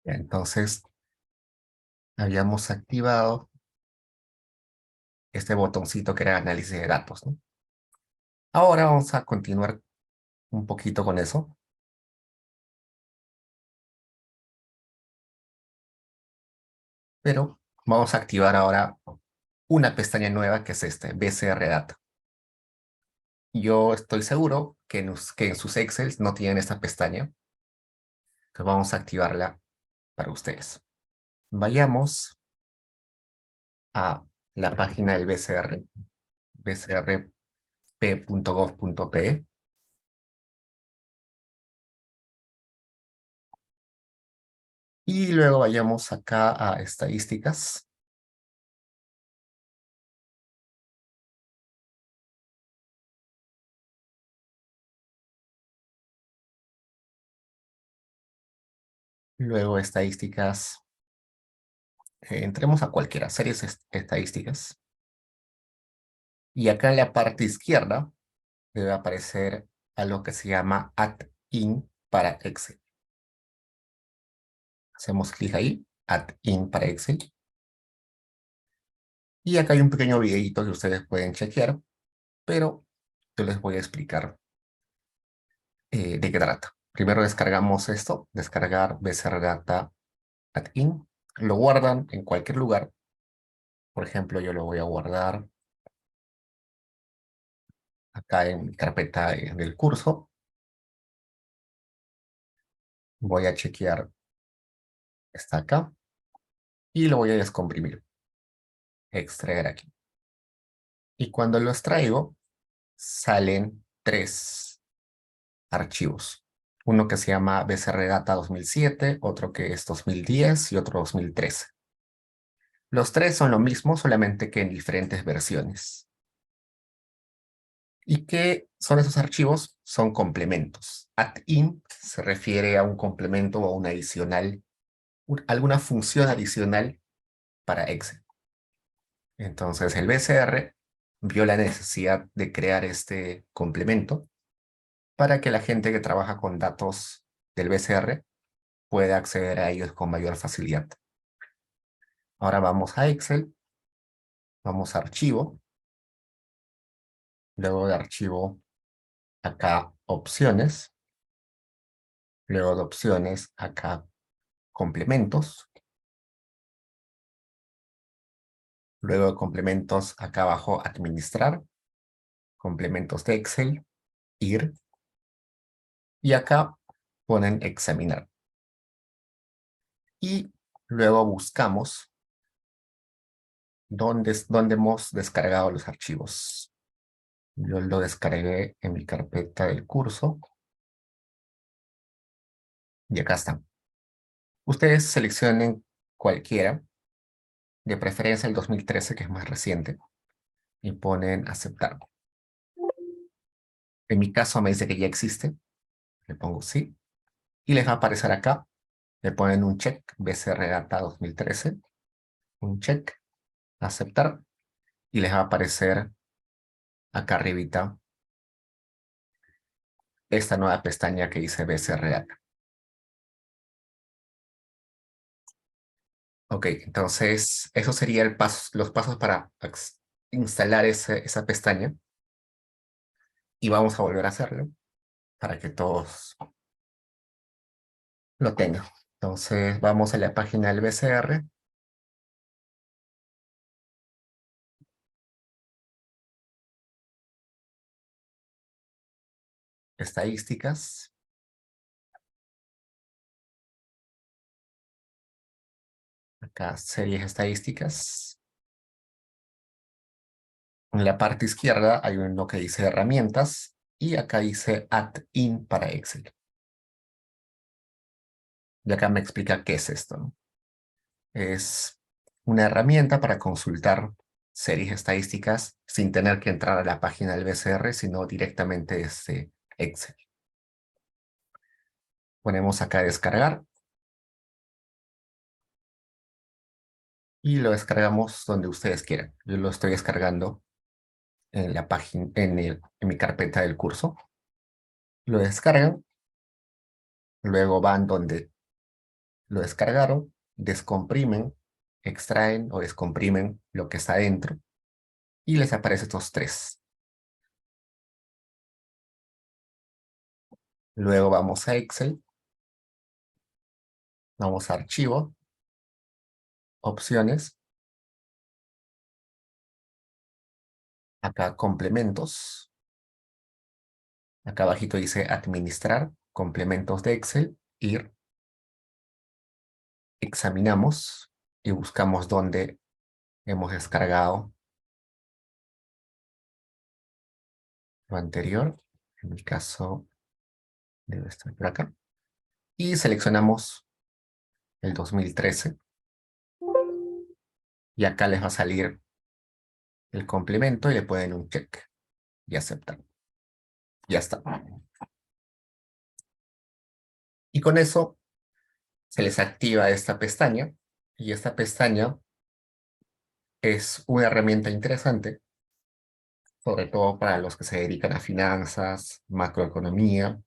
Entonces, habíamos activado este botoncito que era análisis de datos, ¿no? Ahora vamos a continuar un poquito con eso, pero vamos a activar ahora una pestaña nueva que es este, BCR Data. Yo estoy seguro que en sus Excel no tienen esta pestaña, entonces vamos a activarla para ustedes. Vayamos a la página del BCR, bcrp.gov.pe, y luego vayamos acá a estadísticas. Luego estadísticas, entremos a cualquiera, series estadísticas. Y acá en la parte izquierda debe aparecer algo que se llama Add-in para Excel. Hacemos clic ahí, Add-in para Excel. Y acá hay un pequeño videito que ustedes pueden chequear, pero yo les voy a explicar de qué trata. Primero descargamos esto, descargar BCR Data Add-in. Lo guardan en cualquier lugar. Por ejemplo, yo lo voy a guardar acá en mi carpeta del curso. Voy a chequear, está acá, y lo voy a descomprimir, extraer aquí. Y cuando lo extraigo, salen tres archivos. Uno que se llama BCR Data 2007, otro que es 2010 y otro 2013. Los tres son lo mismo, solamente que en diferentes versiones. ¿Y qué son esos archivos? Son complementos. Add-in se refiere a un complemento o un adicional, alguna función adicional para Excel. Entonces el BCR vio la necesidad de crear este complemento para que la gente que trabaja con datos del BCR pueda acceder a ellos con mayor facilidad. Ahora vamos a Excel, vamos a Archivo, luego de Archivo, acá Opciones, luego de Opciones, acá Complementos, luego de Complementos, acá abajo Administrar, Complementos de Excel, Ir, y acá ponen Examinar. Y luego buscamos dónde hemos descargado los archivos. Yo lo descargué en mi carpeta del curso. Y acá están. Ustedes seleccionen cualquiera, de preferencia el 2013, que es más reciente, y ponen aceptar. En mi caso me dice que ya existe. Le pongo sí. Y les va a aparecer acá. Le ponen un check, BCR Data 2013. Un check, aceptar. Y les va a aparecer acá arribita esta nueva pestaña que dice BCR Data. Ok, entonces esos serían los pasos para instalar esa pestaña. Y vamos a volver a hacerlo para que todos lo tengan. Entonces vamos a la página del BCR. Estadísticas. Acá series estadísticas. En la parte izquierda hay uno que dice herramientas y acá dice Add-in para Excel. Y acá me explica qué es esto, ¿no? Es una herramienta para consultar series estadísticas sin tener que entrar a la página del BCR, sino directamente desde Excel. Ponemos acá descargar y lo descargamos donde ustedes quieran. Yo lo estoy descargando en la página, en mi carpeta del curso. Lo descargan, luego van donde Lo descargaron, descomprimen, extraen o descomprimen lo que está adentro y les aparece estos tres. Luego vamos a Excel, vamos a Archivo, Opciones, acá Complementos, acá abajito dice Administrar, Complementos de Excel, ir, examinamos y buscamos dónde hemos descargado lo anterior. En mi caso, debe estar por acá. Y seleccionamos el 2013. Y acá les va a salir el complemento y le pueden un check y aceptar. Ya está. Y con eso se les activa esta pestaña. Y esta pestaña es una herramienta interesante, sobre todo para los que se dedican a finanzas, macroeconomía,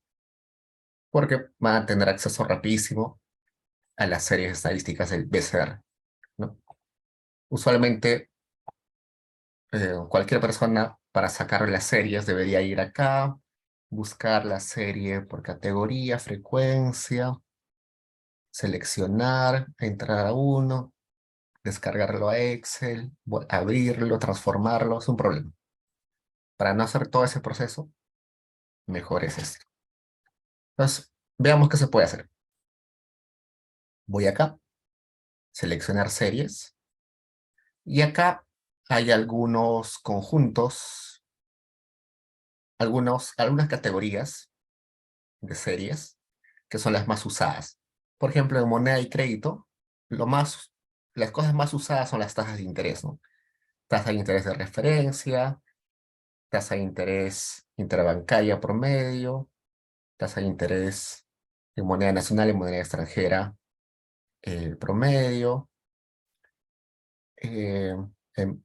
porque van a tener acceso rapidísimo a las series estadísticas del BCR, ¿no? Usualmente, cualquier persona para sacar las series debería ir acá, buscar la serie por categoría, frecuencia, seleccionar, entrar a uno, descargarlo a Excel, abrirlo, transformarlo, es un problema. Para no hacer todo ese proceso, mejor es esto. Entonces, veamos qué se puede hacer. Voy acá, seleccionar series, y acá hay algunos conjuntos, algunas categorías de series que son las más usadas. Por ejemplo, en moneda y crédito, las cosas más usadas son las tasas de interés, ¿no? Tasa de interés de referencia, tasa de interés interbancaria promedio, tasa de interés en moneda nacional y moneda extranjera promedio, eh,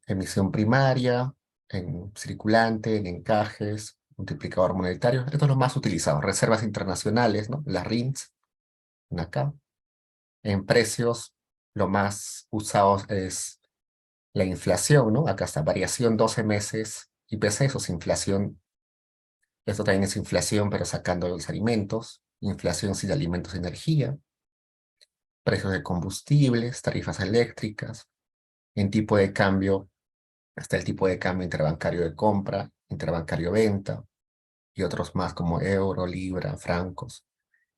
emisión primaria, en circulante, en encajes, multiplicador monetario. Estos son los más utilizados. Reservas internacionales, ¿no? Las RINs, en acá. En precios, lo más usado es la inflación, ¿no? Acá está variación 12 meses IPC, eso es inflación. Esto también es inflación, pero sacando los alimentos. Inflación sin alimentos y energía. Precios de combustibles, tarifas eléctricas. En tipo de cambio, está el tipo de cambio interbancario de compra, interbancario venta, y otros más como euro, libra, francos.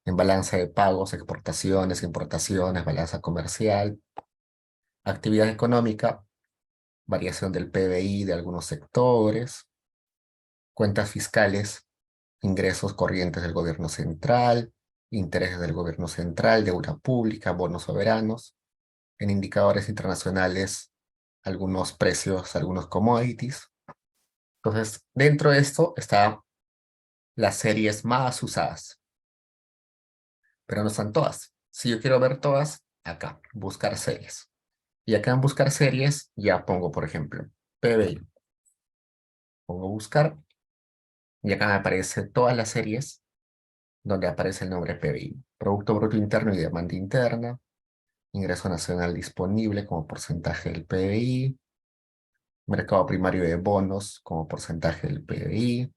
En balanza de pagos, exportaciones, importaciones, balanza comercial, actividad económica, variación del PBI de algunos sectores, cuentas fiscales, ingresos corrientes del gobierno central, intereses del gobierno central, deuda pública, bonos soberanos, en indicadores internacionales, algunos precios, algunos commodities. Entonces, dentro de esto están las series más usadas, pero no están todas. Si yo quiero ver todas, acá, buscar series. Y acá en buscar series, ya pongo, por ejemplo, PBI. Pongo buscar, y acá me aparecen todas las series donde aparece el nombre PBI. Producto Bruto Interno y Demanda Interna, Ingreso Nacional Disponible como porcentaje del PBI, Mercado Primario de Bonos como porcentaje del PBI,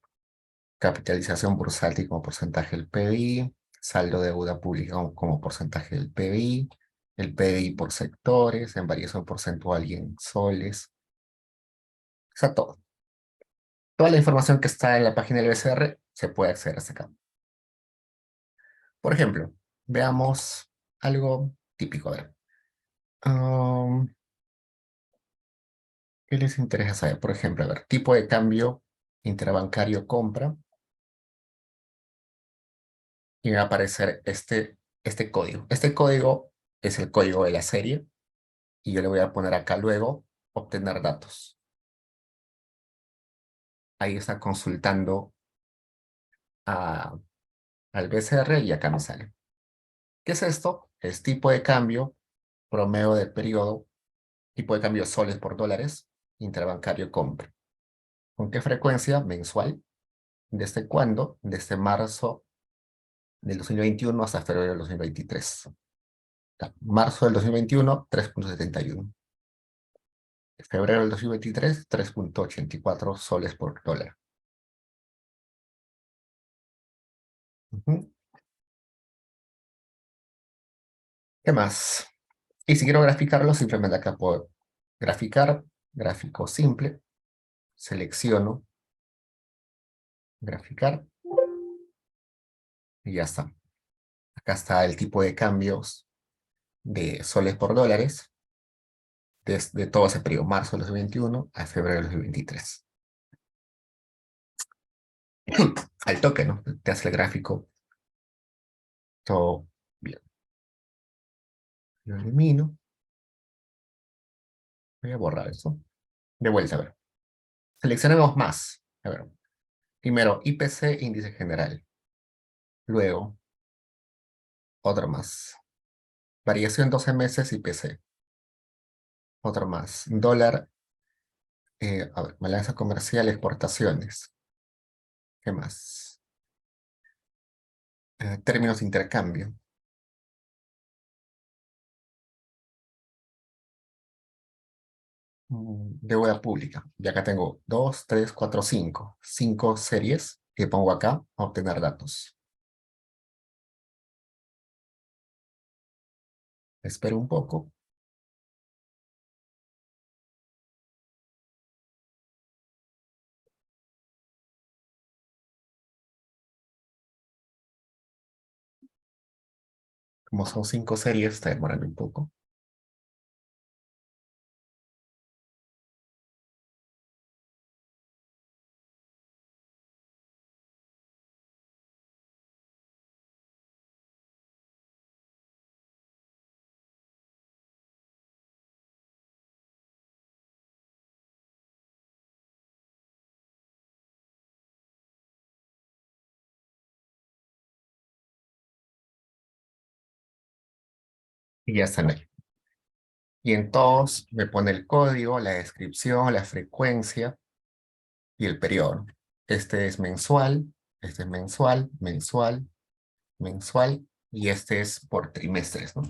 Capitalización bursátil como porcentaje del PBI, Saldo de deuda pública como porcentaje del PBI, el PBI por sectores, en variación porcentual y en soles. O sea, todo. Toda la información que está en la página del BCR se puede acceder hasta acá. Por ejemplo, veamos algo típico. A ver. Um, ¿Qué les interesa saber? Por ejemplo, a ver, tipo de cambio interbancario compra, y me va a aparecer este código. Este código es el código de la serie, y yo le voy a poner acá luego, obtener datos. Ahí está consultando a- al BCR y acá me sale. ¿Qué es esto? Es tipo de cambio, promedio del periodo, tipo de cambio soles por dólares, interbancario compra. ¿Con qué frecuencia? Mensual. ¿Desde cuándo? Desde marzo del 2021 hasta febrero del 2023. Marzo del 2021, 3,71. Febrero del 2023, 3,84 soles por dólar. Ujú. ¿Qué más? Y si quiero graficarlo, simplemente acá puedo graficar, gráfico simple, selecciono, graficar, y ya está. Acá está el tipo de cambios de soles por dólares desde todo ese periodo, marzo del 2021 a febrero del 2023. Al toque, ¿no? Te hace el gráfico todo bien. Lo elimino. Voy a borrar eso. De vuelta, a ver. Seleccionemos más. A ver. Primero, IPC, índice general. Luego, otro más. Variación 12 meses, IPC. Otro más. Dólar, a ver, balanza comercial, exportaciones. ¿Qué más? Términos de intercambio. Deuda pública. Y acá tengo 2, 3, 4, 5. 5 series que pongo acá a obtener datos. Espero un poco. Como son 5 series, está demorando un poco. Y ya están ahí. Y en todos me pone el código, la descripción, la frecuencia y el periodo. Este es mensual, este es mensual, mensual, mensual, y este es por trimestres, ¿no?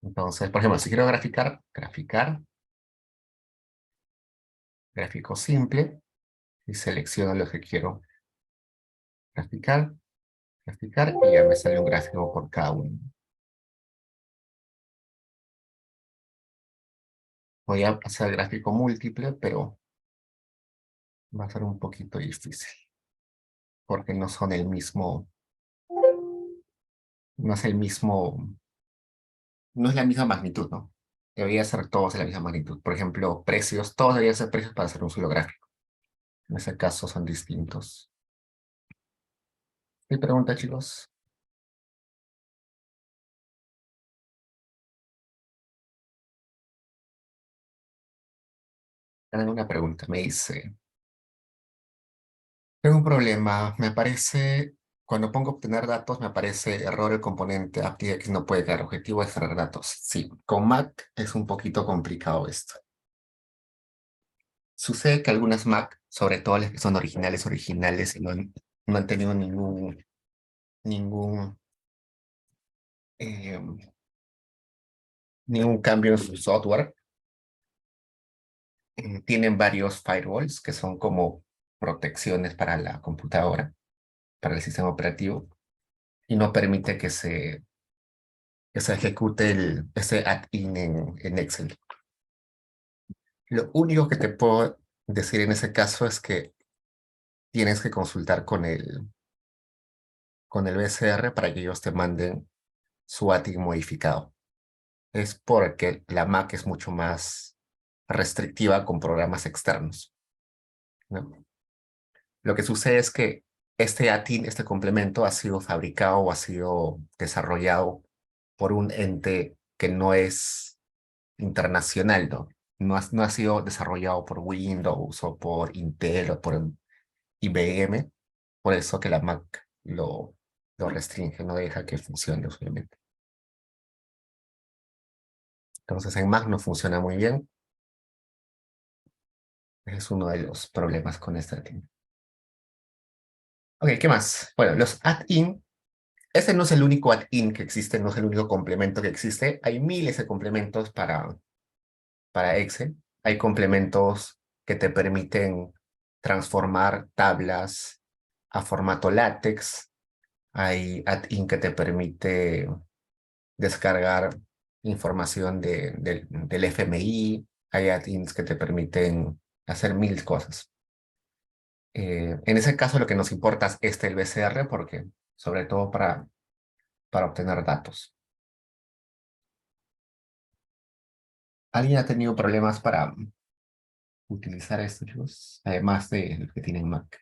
Entonces, por ejemplo, si quiero graficar, graficar, gráfico simple, y selecciono lo que quiero graficar, graficar, y ya me sale un gráfico por cada uno. Voy a hacer gráfico múltiple, pero va a ser un poquito difícil, porque no son el mismo, no es el mismo, no es la misma magnitud, ¿no? Debería ser todos de la misma magnitud. Por ejemplo, precios, todos deberían ser precios para hacer un solo gráfico. En ese caso son distintos. ¿Qué pregunta, chicos? Tengo una pregunta. Me dice, tengo un problema. Me aparece, cuando pongo obtener datos, me aparece error el componente AppDX no puede crear objetivo de extraer datos. Sí, con Mac es un poquito complicado esto. Sucede que algunas Mac, sobre todo las que son originales, originales, y no han tenido ningún, eh, ningún cambio en su software, tienen varios firewalls que son como protecciones para la computadora, para el sistema operativo, y no permite que se ejecute ese add-in en Excel. Lo único que te puedo decir en ese caso es que tienes que consultar con el BCR para que ellos te manden su add-in modificado. Es porque la Mac es mucho más restrictiva con programas externos, ¿no? Lo que sucede es que este ATIN, este complemento, ha sido fabricado o ha sido desarrollado por un ente que no es internacional, ¿no? No ha sido desarrollado por Windows o por Intel o por IBM, por eso que la Mac lo restringe, no deja que funcione usualmente. Entonces en Mac no funciona muy bien. Es uno de los problemas con esta tienda. Ok, ¿qué más? Bueno, los add-in. Este no es el único add-in que existe, no es el único complemento que existe. Hay miles de complementos para Excel. Hay complementos que te permiten transformar tablas a formato látex. Hay add-in que te permite descargar información del FMI. Hay add-ins que te permiten hacer mil cosas. En ese caso lo que nos importa es el BCR porque, sobre todo para obtener datos. ¿Alguien ha tenido problemas para utilizar estos, chicos? Además de los que tienen Mac.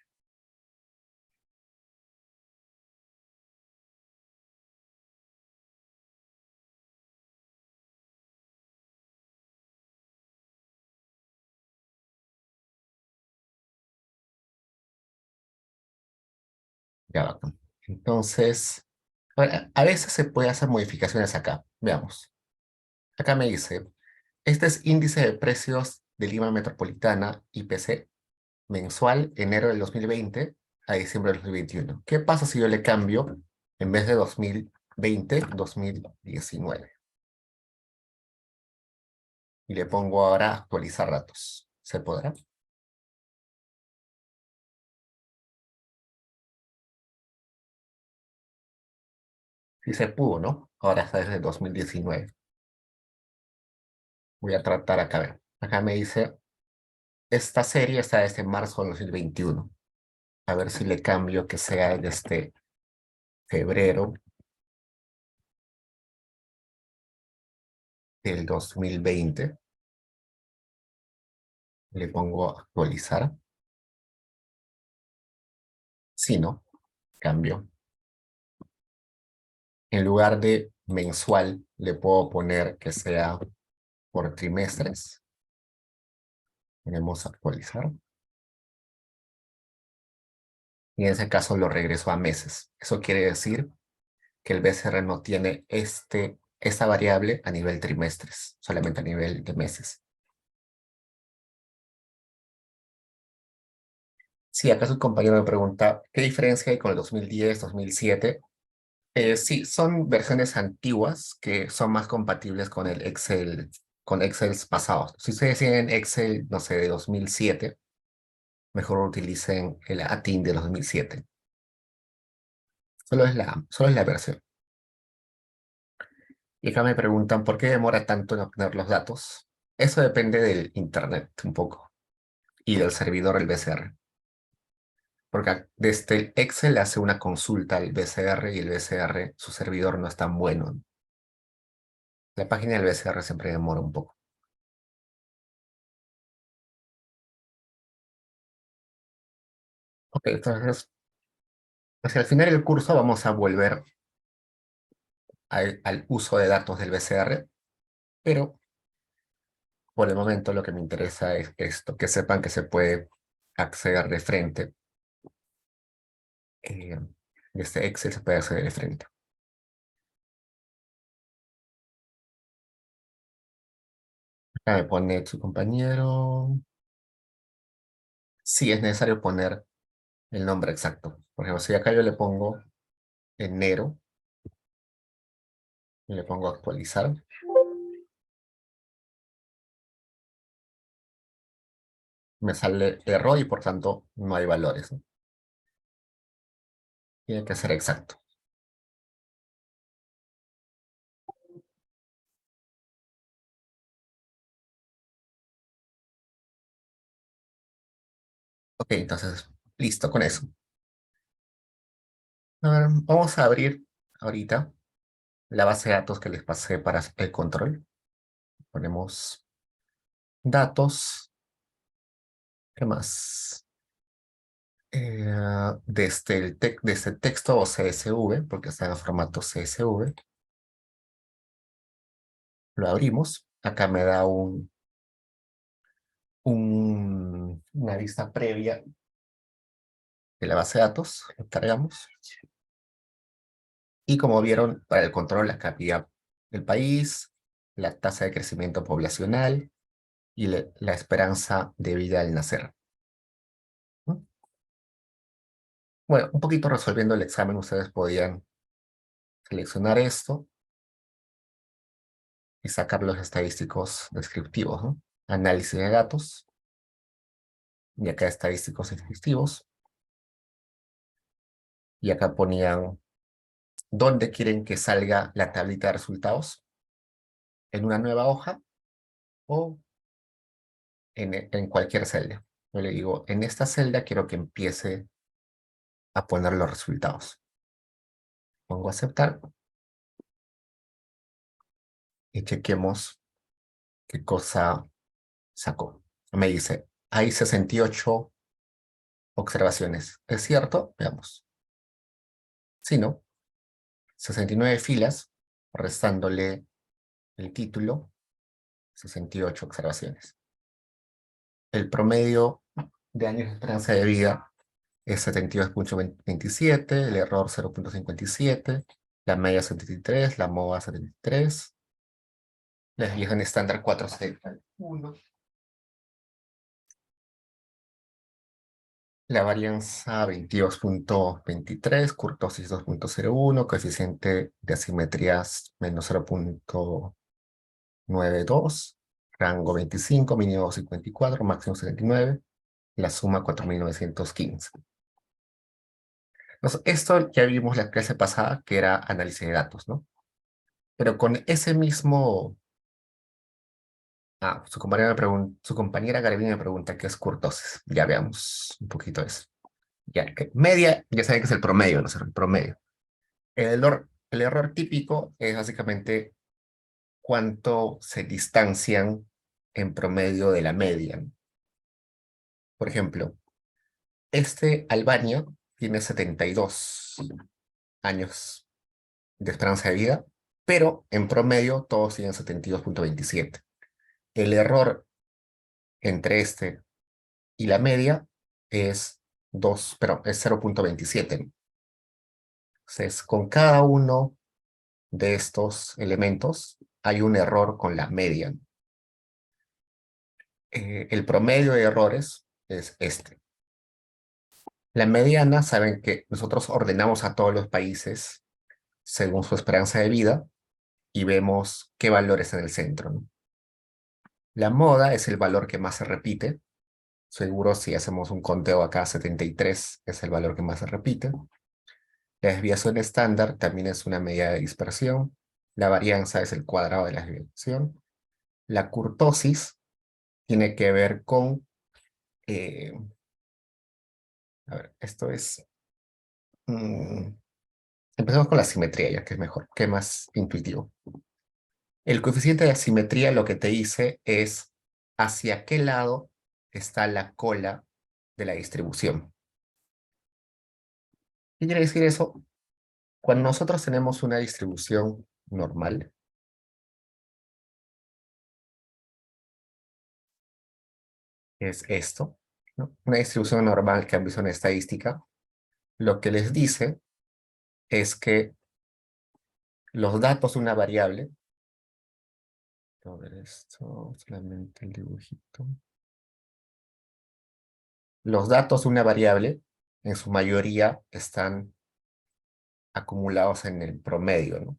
Ya va. Entonces, a veces se puede hacer modificaciones acá. Veamos. Acá me dice, este es índice de precios de Lima Metropolitana, IPC, mensual, enero del 2020 a diciembre del 2021. ¿Qué pasa si yo le cambio, en vez de 2020, 2019? Y le pongo ahora actualizar datos. ¿Se podrá? Sí se pudo, ¿no? Ahora está desde 2019. Voy a tratar acá, a ver. Acá me dice, esta serie está desde marzo de 2021. A ver si le cambio que sea desde febrero del 2020. Le pongo actualizar. Si no, cambio. En lugar de mensual, le puedo poner que sea por trimestres. Tenemos actualizar. Y en ese caso lo regreso a meses. Eso quiere decir que el BCR no tiene esta variable a nivel trimestres, solamente a nivel de meses. Sí, acá su compañero me pregunta, ¿qué diferencia hay con el 2010, 2007? Sí, son versiones antiguas que son más compatibles con el Excel, con Excel pasados. Si ustedes tienen Excel, no sé, de 2007, mejor utilicen el ATIN de 2007. Solo es la versión. Y acá me preguntan, ¿por qué demora tanto en obtener los datos? Eso depende del Internet un poco y del servidor del BCR. Porque desde el Excel hace una consulta al BCR y el BCR, su servidor no es tan bueno. La página del BCR siempre demora un poco. Ok, entonces, hacia el final del curso vamos a volver al uso de datos del BCR, pero por el momento lo que me interesa es esto, que sepan que se puede acceder de frente. Eh, Desde Excel se puede acceder de frente. Acá me pone su compañero. Sí, es necesario poner el nombre exacto. Por ejemplo, si acá yo le pongo enero y le pongo actualizar, me sale error y por tanto no hay valores, ¿no? Tiene que ser exacto. Ok, entonces, listo con eso. A ver, vamos a abrir ahorita la base de datos que les pasé para el control. Ponemos datos. ¿Qué más? Desde texto o CSV, porque está en formato CSV, lo abrimos. Acá me da una vista previa de la base de datos. Lo cargamos. Y como vieron, para el control la capital del país, la tasa de crecimiento poblacional y la esperanza de vida al nacer. ¿No? Bueno, un poquito resolviendo el examen, ustedes podían seleccionar esto y sacar los estadísticos descriptivos, ¿no? Análisis de datos, y acá estadísticos descriptivos, y acá ponían dónde quieren que salga la tablita de resultados, en una nueva hoja o en cualquier celda. Yo le digo, en esta celda quiero que empiece a poner los resultados. Pongo aceptar y chequemos qué cosa sacó. Me dice, hay 68 observaciones. ¿Es cierto? Veamos. Si no, 69 filas, restándole el título, 68 observaciones. El promedio de años de esperanza de vida es 72,27, el error 0,57, la media 73, la MOA 73, la desviación estándar 4,71, la varianza 22,23, kurtosis 2,01, coeficiente de asimetrías menos 0,92, rango 25, mínimo 54, máximo 79, la suma 4.915. Entonces, esto ya vimos la clase pasada, que era análisis de datos, ¿no? Pero con ese mismo... su compañera Garabini me pregunta qué es kurtosis. Ya veamos un poquito eso. Ya, media, ya saben que es el promedio, ¿no? El promedio. El error típico es básicamente cuánto se distancian en promedio de la media, ¿no? Por ejemplo, Albania tiene 72 años de esperanza de vida, pero en promedio todos tienen 72,27. El error entre y la media es 0,27. Entonces, con cada uno de estos elementos hay un error con la media. El promedio de errores es este. La mediana, saben que nosotros ordenamos a todos los países según su esperanza de vida y vemos qué valores en el centro, ¿no? La moda es el valor que más se repite. Seguro si hacemos un conteo acá, 73 es el valor que más se repite. La desviación estándar también es una medida de dispersión. La varianza es el cuadrado de la desviación. La kurtosis tiene que ver con... eh, a ver, esto es... empezamos con la simetría, ya que es mejor, que es más intuitivo. El coeficiente de asimetría lo que te dice es hacia qué lado está la cola de la distribución. ¿Qué quiere decir eso? Cuando nosotros tenemos una distribución normal, es esto, ¿no? Una distribución normal que han visto en estadística, lo que les dice es que los datos de una variable, a ver esto, solamente el dibujito, los datos de una variable en su mayoría están acumulados en el promedio, ¿no?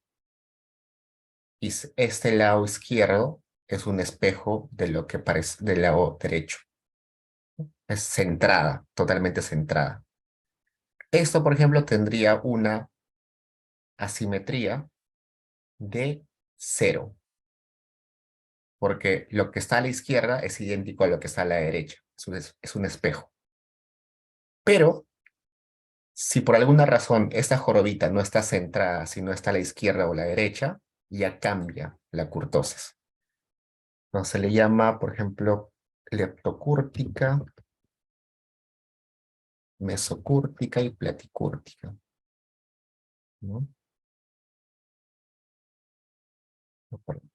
Y este lado izquierdo es un espejo de lo que parece del lado derecho. Es centrada, totalmente centrada. Esto, por ejemplo, tendría una asimetría de 0, porque lo que está a la izquierda es idéntico a lo que está a la derecha. Es un espejo. Pero, si por alguna razón esta jorobita no está centrada, sino está a la izquierda o la derecha, ya cambia la kurtosis. Entonces se le llama, por ejemplo, leptocúrtica, mesocúrtica y platicúrtica, ¿no?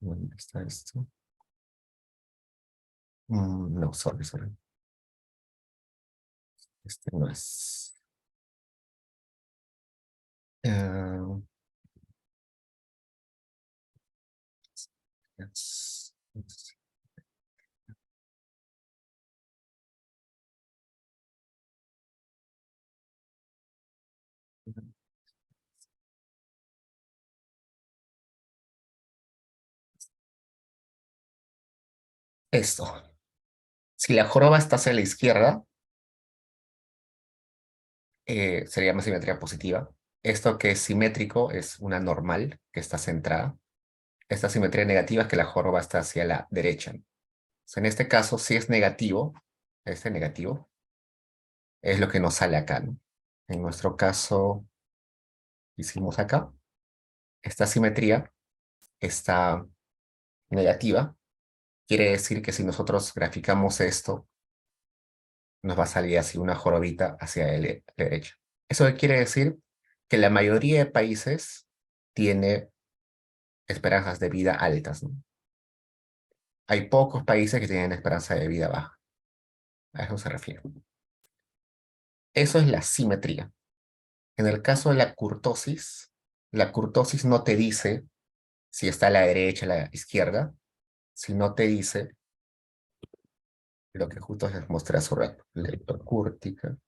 ¿Dónde está esto? No, sorry. Este no es. Esto. Si la joroba está hacia la izquierda, sería una simetría positiva. Esto que es simétrico es una normal que está centrada. Esta simetría negativa es que la joroba está hacia la derecha. En este caso, si es negativo, este negativo, es lo que nos sale acá, ¿no? En nuestro caso, hicimos acá, esta simetría está negativa. Quiere decir que si nosotros graficamos esto, nos va a salir así una jorobita hacia la derecha. ¿Eso qué quiere decir? Que la mayoría de países tiene esperanzas de vida altas, ¿no? Hay pocos países que tienen esperanza de vida baja. A eso se refiere. Eso es la simetría. En el caso de la curtosis no te dice si está a la derecha o a la izquierda, sino te dice lo que justo les mostré hace un rato. Leptocúrtica.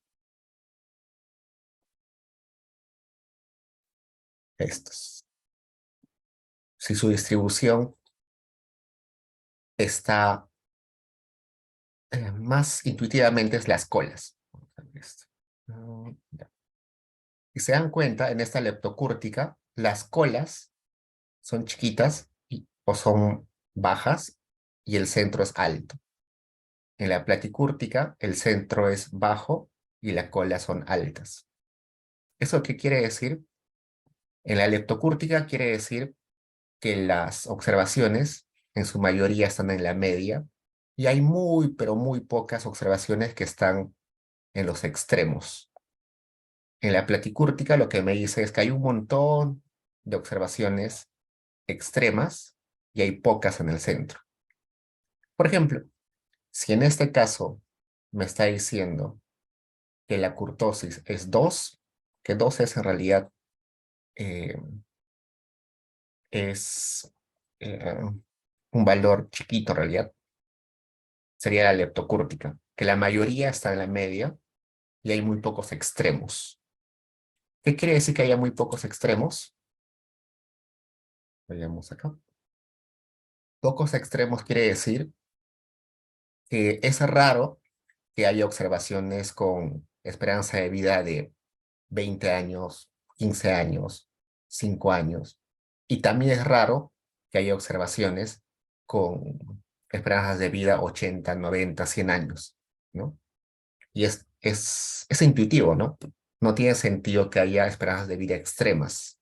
Estos. Si su distribución está más intuitivamente es las colas. Vamos a ver esto. Ya. Y se dan cuenta, en esta leptocúrtica, las colas son chiquitas o son bajas y el centro es alto. En la platicúrtica, el centro es bajo y las colas son altas. ¿Eso qué quiere decir? En la leptocúrtica quiere decir que las observaciones en su mayoría están en la media y hay muy, pero muy pocas observaciones que están en los extremos. En la platicúrtica lo que me dice es que hay un montón de observaciones extremas y hay pocas en el centro. Por ejemplo, si en este caso me está diciendo que la curtosis es 2, que 2 es en realidad eh, es un valor chiquito en realidad, sería la leptocúrtica, que la mayoría está en la media y hay muy pocos extremos. ¿Qué quiere decir que haya muy pocos extremos? Veamos acá. Pocos extremos quiere decir que es raro que haya observaciones con esperanza de vida de 20 años, 15 años, 5 años. Y también es raro que haya observaciones con esperanzas de vida 80, 90, 100 años, ¿no? Y es intuitivo, ¿no? No tiene sentido que haya esperanzas de vida extremas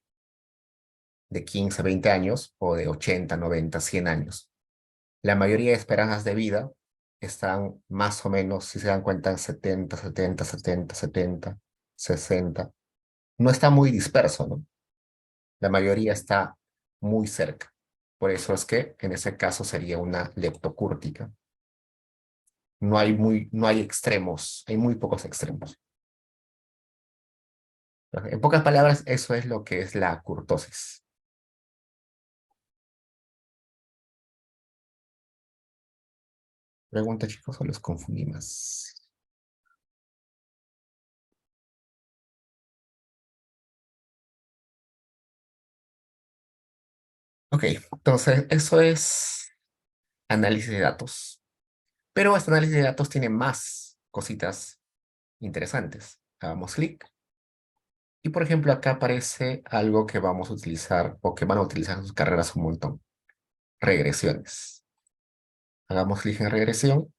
de 15, 20 años o de 80, 90, 100 años. La mayoría de esperanzas de vida están más o menos, si se dan cuenta, en 70, 70, 70, 70, 60. No está muy disperso, ¿no? La mayoría está muy cerca. Por eso es que en ese caso sería una leptocúrtica. No hay extremos, hay muy pocos extremos. En pocas palabras, eso es lo que es la curtosis. Pregunta, chicos, o los confundí más. Ok, entonces eso es análisis de datos. Pero este análisis de datos tiene más cositas interesantes. Hagamos clic. Y por ejemplo, acá aparece algo que vamos a utilizar o que van a utilizar en sus carreras un montón. Regresiones. Hagamos clic en regresión.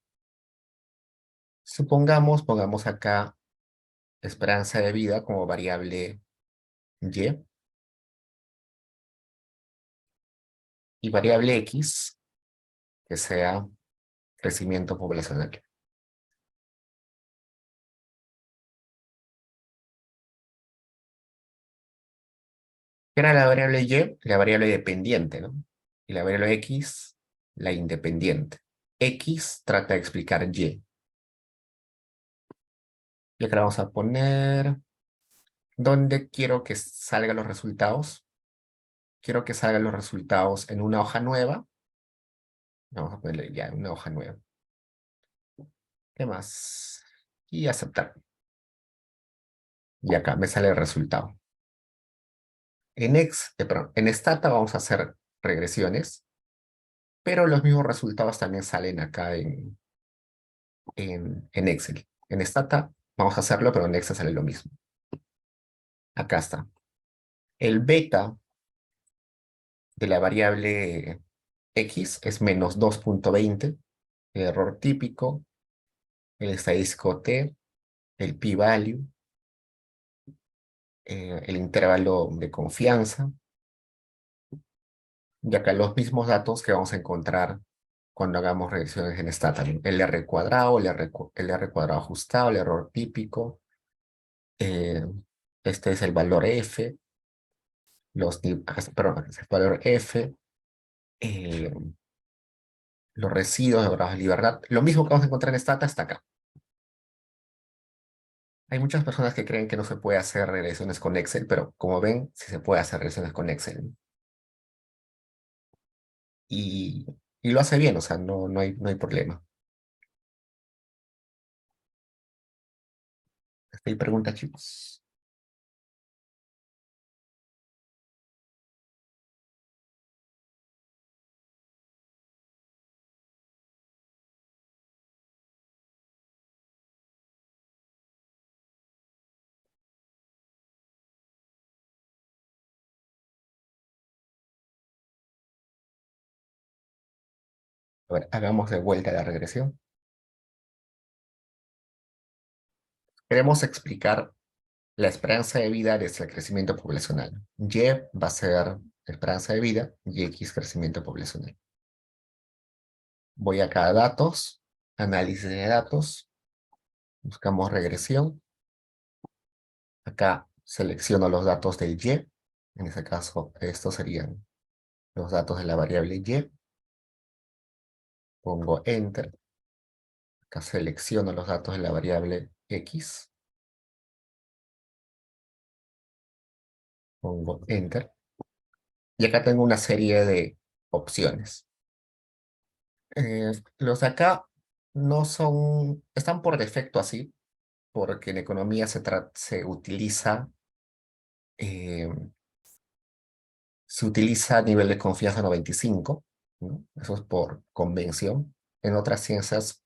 Supongamos, pongamos acá esperanza de vida como variable y variable X que sea crecimiento poblacional. ¿Qué era la variable Y? La variable dependiente, ¿no? Y la variable X, la independiente. X trata de explicar Y. Y acá vamos a poner dónde quiero que salgan los resultados. Quiero que salgan los resultados en una hoja nueva Vamos a ponerle ya una hoja nueva. ¿Qué más? Y aceptar. Y acá me sale el resultado. Perdón, en Stata vamos a hacer regresiones, pero los mismos resultados también salen acá en Excel. En Stata vamos a hacerlo, pero en Excel sale lo mismo. Acá está. El beta de la variable X es menos 2.20, el error típico, el estadístico T, el p-value, el intervalo de confianza, y acá los mismos datos que vamos a encontrar cuando hagamos regresiones en Stata. El R cuadrado, el R cuadrado ajustado, el error típico, eh, este es el valor F, perdón, es el valor F, eh, los residuos de grados de libertad. Lo mismo que vamos a encontrar en Stata está acá. Hay muchas personas que creen que no se puede hacer regresiones con Excel, pero como ven, sí se puede hacer regresiones con Excel. Y, y lo hace bien, o sea, no hay problema. ¿Hay preguntas, chicos? A ver, hagamos de vuelta la regresión. Queremos explicar la esperanza de vida desde el crecimiento poblacional. Y va a ser esperanza de vida y X crecimiento poblacional. Voy acá a datos, análisis de datos, buscamos regresión. Acá selecciono los datos del Y. En este caso, estos serían los datos de la variable Y. Pongo Enter. Acá selecciono los datos de la variable X. Pongo Enter. Y acá tengo una serie de opciones. Los de acá no son, están por defecto así, porque en economía eh, se utiliza nivel de confianza 95, ¿no? Eso es por convención. En otras ciencias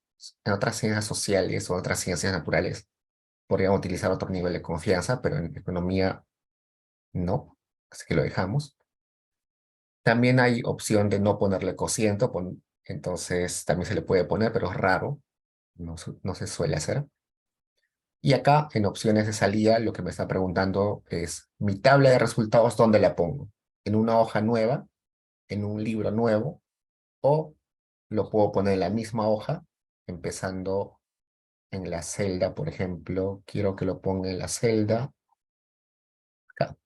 sociales o otras ciencias naturales podrían utilizar otro nivel de confianza, pero en economía no, así que lo dejamos. También hay opción de no ponerle cociente, entonces también se le puede poner, pero es raro, no se suele hacer. Y acá, en opciones de salida, lo que me está preguntando es, mi tabla de resultados, ¿dónde la pongo? ¿En una hoja nueva? ¿En un libro nuevo? ¿O lo puedo poner en la misma hoja, empezando en la celda, por ejemplo? Quiero que lo ponga en la celda, acá,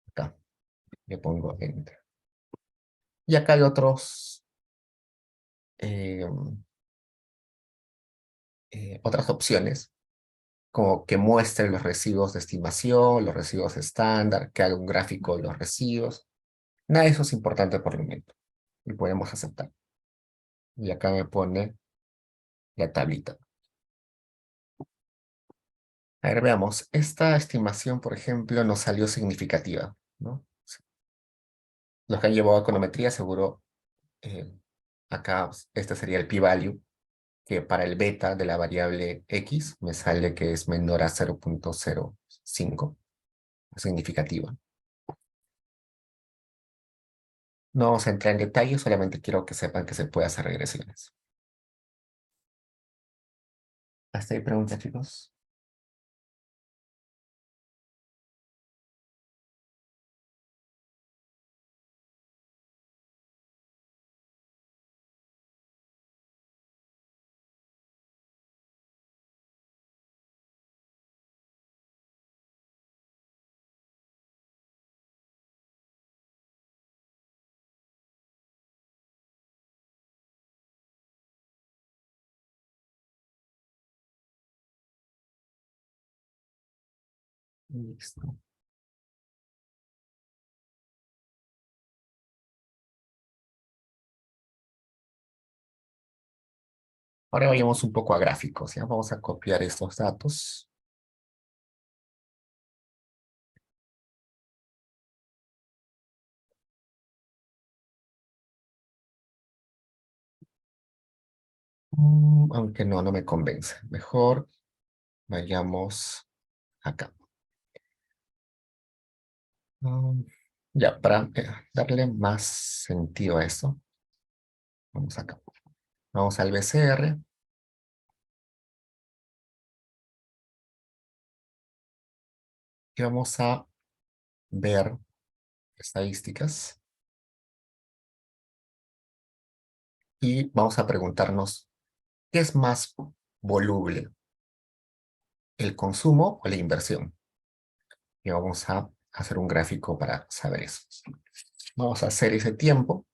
acá. Le pongo Enter. Y acá hay eh, otras opciones, como que muestre los residuos de estimación, los residuos estándar, que haga un gráfico de los residuos. Nada de eso es importante por el momento. Y podemos aceptar. Y acá me pone la tablita. A ver, veamos. Esta estimación, por ejemplo, nos salió significativa, ¿no? Los que han llevado econometría, seguro, eh, acá este sería el p-value, que para el beta de la variable x me sale que es menor a 0.05. Significativa. No vamos a entrar en detalle, solamente quiero que sepan que se puede hacer regresiones. ¿Hasta ahí preguntas, chicos? Listo. Ahora vayamos un poco a gráficos, ¿ya? Vamos a copiar estos datos. Aunque no me convence. Mejor vayamos acá. Mm, ya, para darle más sentido a esto, vamos acá. Vamos al BCR y vamos a ver estadísticas y vamos a preguntarnos, ¿qué es más voluble, el consumo o la inversión? Y vamos a hacer un gráfico para saber eso. Vamos a hacer ese tiempo.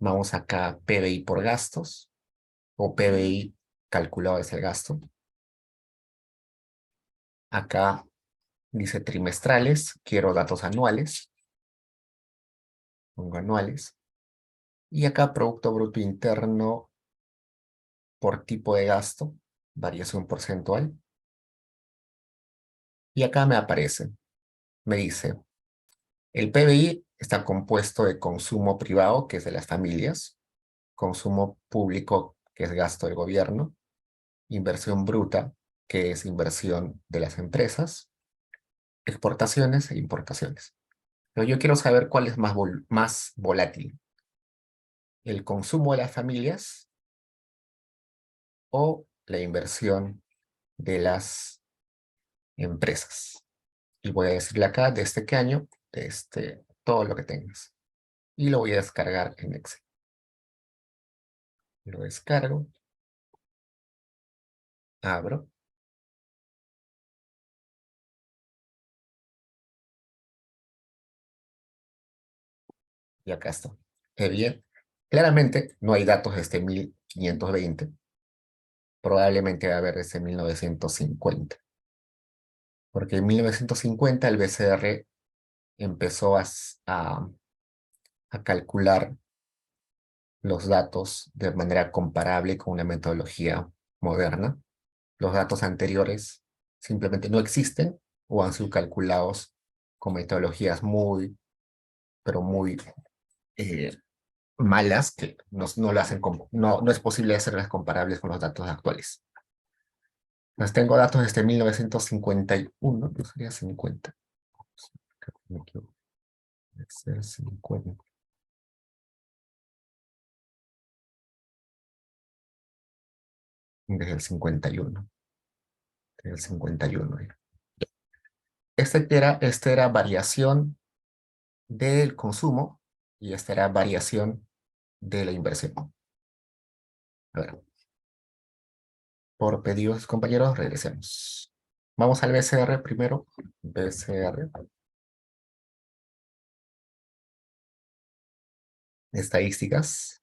Vamos acá a PBI por gastos o PBI calculado desde el gasto. Acá dice trimestrales, quiero datos anuales, pongo anuales. Y acá Producto Bruto Interno por tipo de gasto, variación porcentual. Y acá me aparece, me dice, el PBI está compuesto de consumo privado, que es de las familias, consumo público, que es gasto del gobierno, inversión bruta, que es inversión de las empresas, exportaciones e importaciones. Pero yo quiero saber cuál es más volátil, el consumo de las familias o la inversión de las empresas. Y voy a decirle acá desde qué año, todo lo que tengas. Y lo voy a descargar en Excel. Lo descargo, abro, y acá está. Qué bien. Claramente no hay datos desde 1520. Probablemente va a haber desde 1950. Porque en 1950 el BCR empezó a calcular los datos de manera comparable con una metodología moderna. Los datos anteriores simplemente no existen o han sido calculados con metodologías pero muy eh, malas que no lo hacen no es posible hacerlas comparables con los datos actuales. Pues tengo datos desde 1951, no sería 50. Me equivoco, debe ser 50. Desde el 51. Desde el 51. Este era variación del consumo y esta era variación de la inversión. A ver, por pedidos, compañeros, regresemos. Vamos al BCR primero. BCR, estadísticas,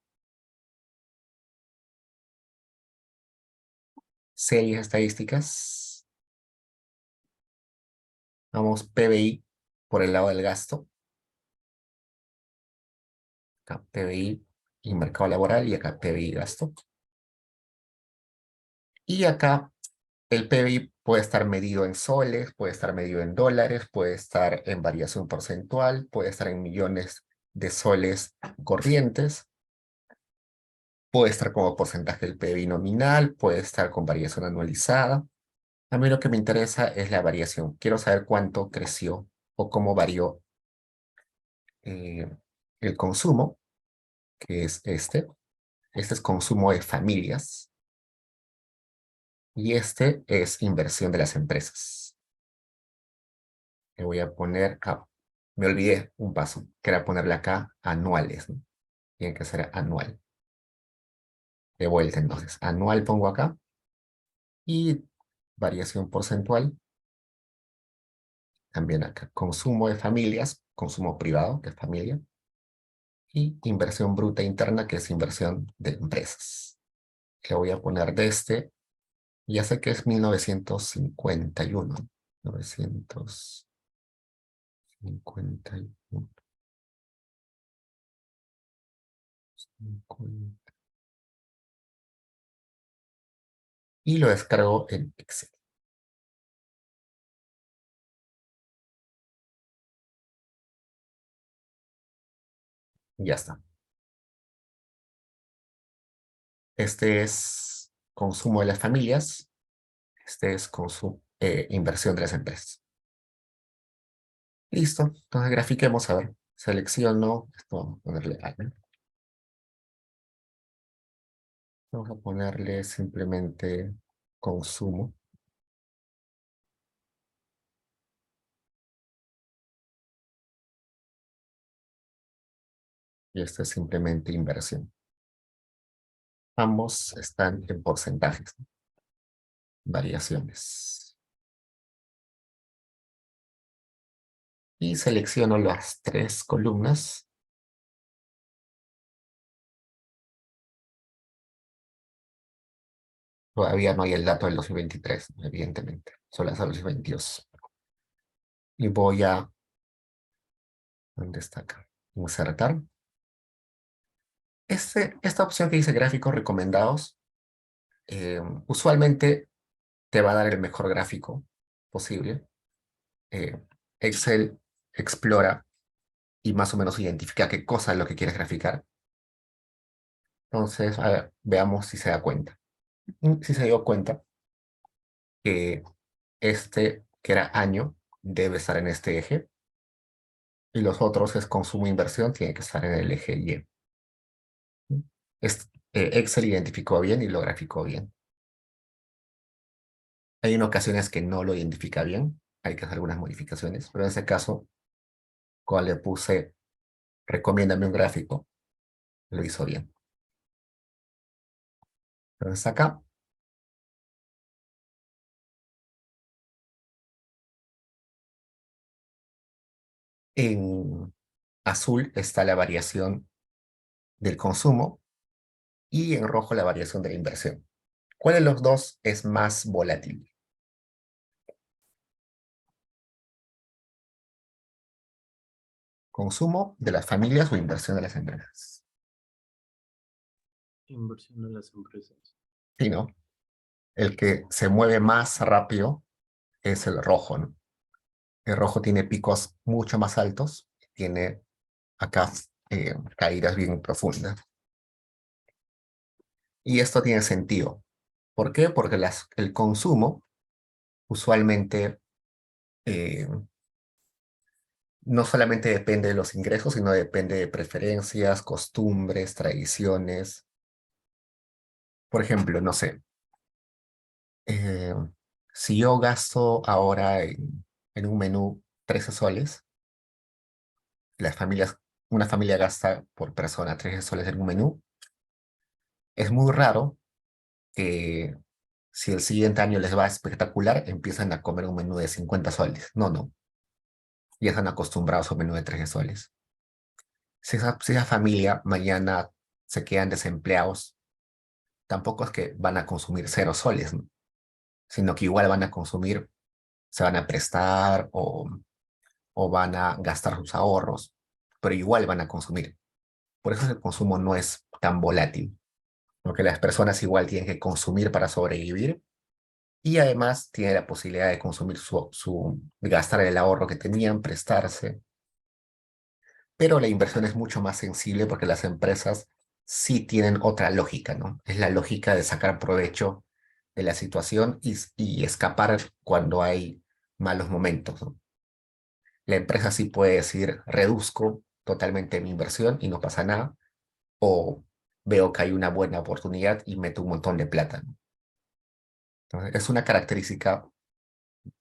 series estadísticas. Vamos PBI por el lado del gasto. Acá PBI y mercado laboral y acá PBI gasto. Y acá el PBI puede estar medido en soles, puede estar medido en dólares, puede estar en variación porcentual, puede estar en millones de soles corrientes, puede estar como porcentaje del PBI nominal, puede estar con variación anualizada. A mí lo que me interesa es la variación. Quiero saber cuánto creció o cómo varió eh, el consumo, que es este. Este es consumo de familias y este es inversión de las empresas. Le voy a poner, me olvidé un paso, que era ponerle acá anuales, ¿no? Tiene que ser anual. De vuelta entonces, anual pongo acá y variación porcentual también acá. Consumo de familias, consumo privado, que es familia, y inversión bruta interna, que es inversión de empresas. Le voy a poner de ya sé que es 1951. 1951. y lo descargo en Excel. Ya está. Este es consumo de las familias. Este es inversión de las empresas. Listo. Entonces grafiquemos, a ver. Selecciono. Esto vamos a ponerle algo. Vamos a ponerle simplemente consumo. Y esto es simplemente inversión. Ambos están en porcentajes, ¿no? Variaciones. Y selecciono las tres columnas. Todavía no hay el dato del 2023, evidentemente. Solo es el 2022. Y voy a... ¿Dónde está acá? Insertar. Esta opción que dice gráficos recomendados, usualmente te va a dar el mejor gráfico posible. Eh, Excel explora y más o menos identifica qué cosa es lo que quieres graficar. Entonces, a ver, veamos si se da cuenta. Si se dio cuenta que que era año, debe estar en este eje, y los otros, es consumo e inversión, tiene que estar en el eje Y. Excel identificó bien y lo graficó bien. Hay en ocasiones que no lo identifica bien, hay que hacer algunas modificaciones, pero en ese caso, cuando le puse recomiéndame un gráfico, lo hizo bien. Entonces acá, en azul está la variación del consumo y en rojo la variación de la inversión. ¿Cuál de los dos es más volátil? ¿Consumo de las familias o inversión de las empresas? Inversión en las empresas. Sí, ¿no? El que se mueve más rápido es el rojo, ¿no? El rojo tiene picos mucho más altos, tiene acá caídas bien profundas. Y esto tiene sentido. ¿Por qué? Porque el consumo usualmente eh, no solamente depende de los ingresos, sino depende de preferencias, costumbres, tradiciones. Por ejemplo, no sé, eh, si yo gasto ahora en un menú 13 soles, una familia gasta por persona 13 soles en un menú, es muy raro que si el siguiente año les va espectacular, empiezan a comer un menú de 50 soles. No, no, ya están acostumbrados a un menú de 13 soles. Si esa familia mañana se quedan desempleados, tampoco es que van a consumir 0 soles, ¿no? Sino que igual van a consumir, se van a prestar o van a gastar sus ahorros, pero igual van a consumir. Por eso el consumo no es tan volátil, porque las personas igual tienen que consumir para sobrevivir y además tienen la posibilidad de consumir de gastar el ahorro que tenían, prestarse. Pero la inversión es mucho más sensible porque las empresas sí tienen otra lógica, ¿no? Es la lógica de sacar provecho de la situación y escapar cuando hay malos momentos, ¿no? La empresa sí puede decir, reduzco totalmente mi inversión y no pasa nada, o veo que hay una buena oportunidad y meto un montón de plata, ¿no? Entonces, es una característica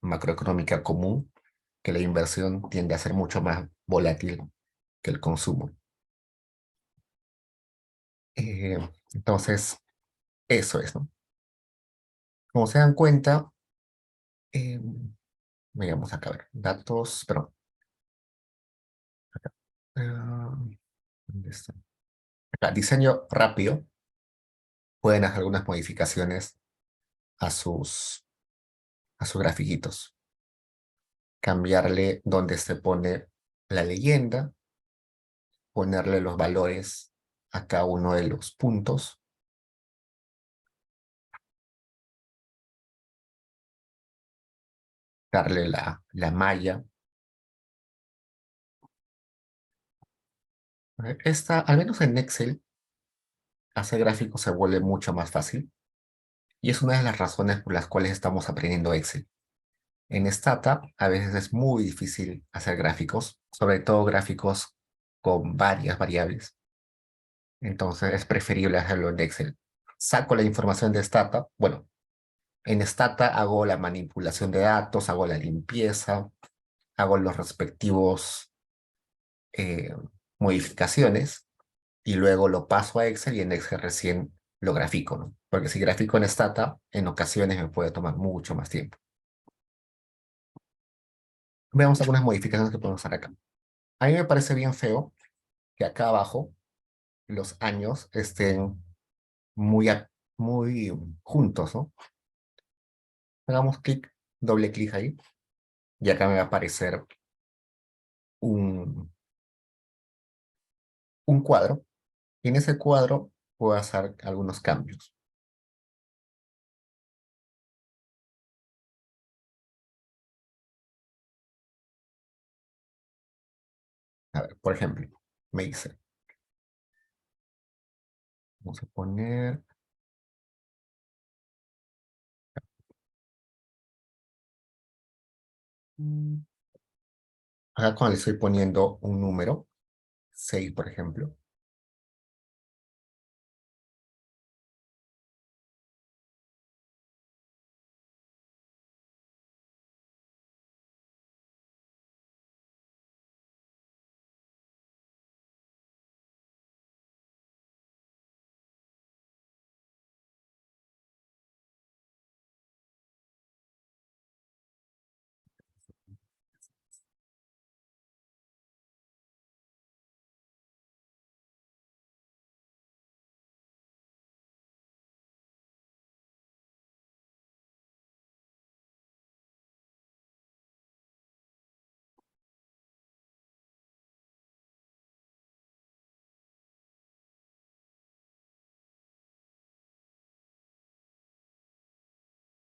macroeconómica común que la inversión tiende a ser mucho más volátil que el consumo. Eh, entonces, eso es, ¿no? Como se dan cuenta, eh, veamos acá, a ver, datos, perdón, ah, ¿dónde está? Acá, diseño rápido, pueden hacer algunas modificaciones a sus grafiquitos, cambiarle donde se pone la leyenda, ponerle los valores a cada uno de los puntos, darle la malla. Al menos en Excel, hacer gráficos se vuelve mucho más fácil y es una de las razones por las cuales estamos aprendiendo Excel. En Stata a veces es muy difícil hacer gráficos, sobre todo gráficos con varias variables. Entonces es preferible hacerlo en Excel. Saco la información de Stata. Bueno, en Stata hago la manipulación de datos, hago la limpieza, hago los respectivos eh, modificaciones y luego lo paso a Excel y en Excel recién lo grafico, ¿no? Porque si grafico en Stata, en ocasiones me puede tomar mucho más tiempo. Veamos algunas modificaciones que podemos hacer acá. A mí me parece bien feo que acá abajo los años estén muy juntos, ¿no? Hagamos clic, doble clic ahí, y acá me va a aparecer un, un cuadro, y en ese cuadro puedo hacer algunos cambios. A ver, por ejemplo, me dice, vamos a poner, acá cuando le estoy poniendo un número, 6 por ejemplo,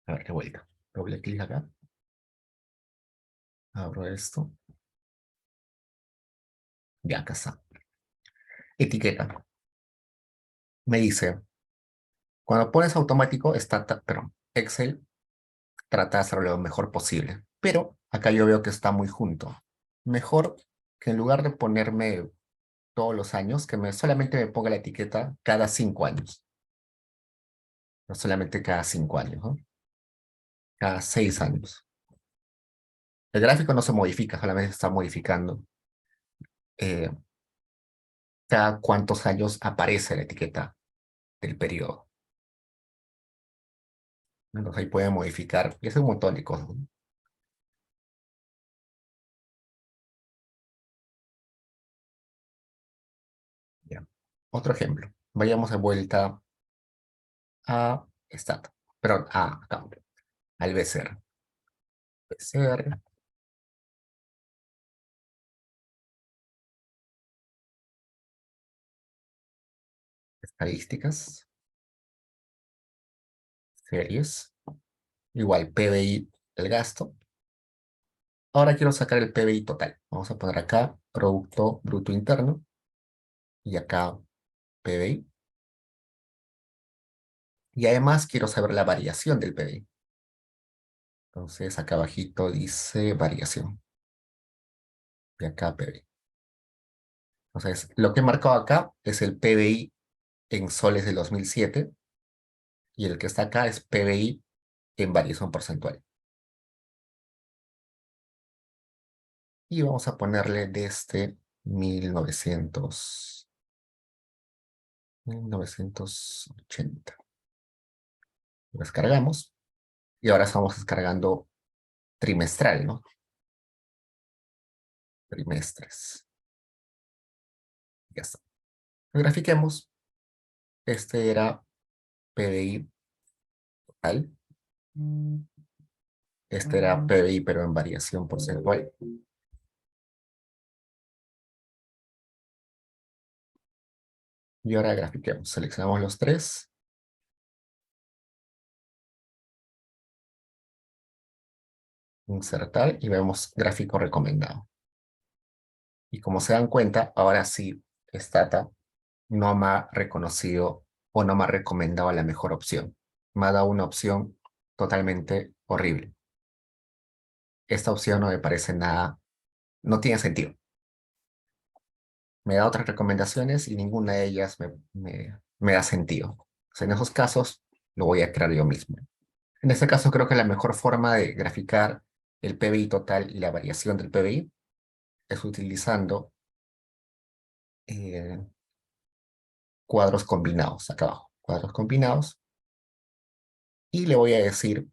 a ver, de vuelta, doble clic acá, abro esto, y acá está. Etiqueta, me dice, cuando pones automático, perdón, Excel trata de hacerlo lo mejor posible. Pero acá yo veo que está muy junto. Mejor que en lugar de ponerme todos los años, que solamente me ponga la etiqueta cada 5 años. No solamente cada 5 años, ¿no? Cada 6 años. El gráfico no se modifica, solamente se está modificando eh, cada cuántos años aparece la etiqueta del periodo. Entonces ahí pueden modificar, y hace un montón de cosas, ¿no? Ya. Otro ejemplo. Vayamos de vuelta a Stat, perdón, acá, al BCR. BCR, estadísticas, series, igual PBI el gasto. Ahora quiero sacar el PBI total. Vamos a poner acá Producto Bruto Interno y acá PBI. Y además quiero saber la variación del PBI. Entonces acá abajito dice variación y acá PBI. Entonces lo que he marcado acá es el PBI en soles del 2007 y el que está acá es PBI en variación porcentual. Y vamos a ponerle desde 1980. Lo descargamos y ahora estamos descargando trimestral, ¿no? Trimestres. Ya está. Grafiquemos. Este era PBI total. Este era PBI, pero en variación porcentual. Y ahora grafiquemos. Seleccionamos los tres. Insertar y vemos gráfico recomendado. Y como se dan cuenta, ahora sí, Stata no me ha reconocido o no me ha recomendado la mejor opción. Me ha dado una opción totalmente horrible. Esta opción no me parece nada, no tiene sentido. Me da otras recomendaciones y ninguna de ellas me da sentido. O sea, en esos casos lo voy a crear yo mismo. En este caso creo que la mejor forma de graficar el PBI total y la variación del PBI es utilizando eh, cuadros combinados, acá abajo, cuadros combinados, y le voy a decir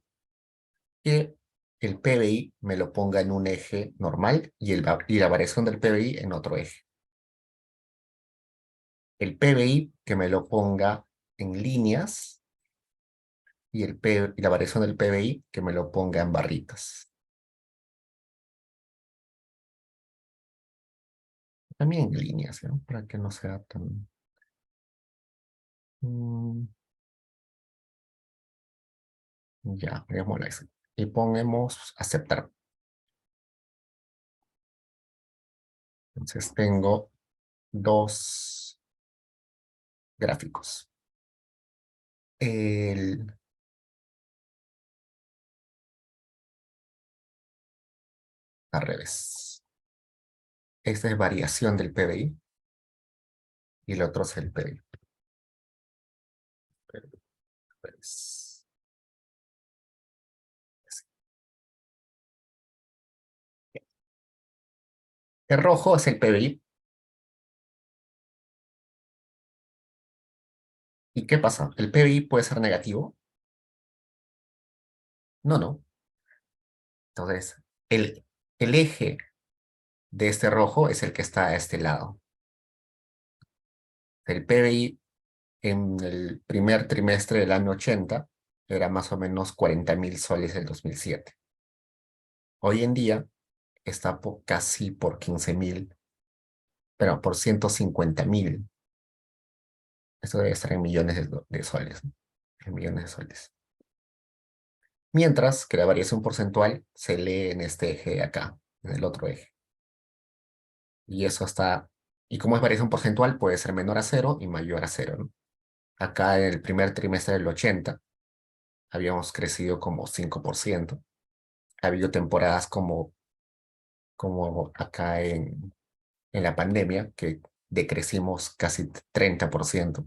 que el PBI me lo ponga en un eje normal y la variación del PBI en otro eje. El PBI que me lo ponga en líneas y la variación del PBI que me lo ponga en barritas. También en líneas, ¿no? Para que no sea tan... ya, veámoslo así. Y ponemos aceptar. Entonces tengo dos gráficos. El, al revés. Esta es variación del PBI y el otro es el PBI. Pues, el rojo es el PBI. ¿Y qué pasa? ¿El PBI puede ser negativo? No, no. Entonces, el, el eje de este rojo es el que está a este lado. El PBI en el primer trimestre del año 80 era más o menos 40.000 soles en 2007. Hoy en día está casi por 15.000, pero por 150.000. Esto debe estar en millones de soles, ¿no? En millones de soles. Mientras que la variación porcentual se lee en este eje de acá, en el otro eje. Y eso está, y como es variación porcentual, puede ser menor a cero y mayor a cero, ¿no? Acá en el primer trimestre del 80 habíamos crecido como 5%. Ha habido temporadas como acá en la pandemia, que decrecimos casi 30%,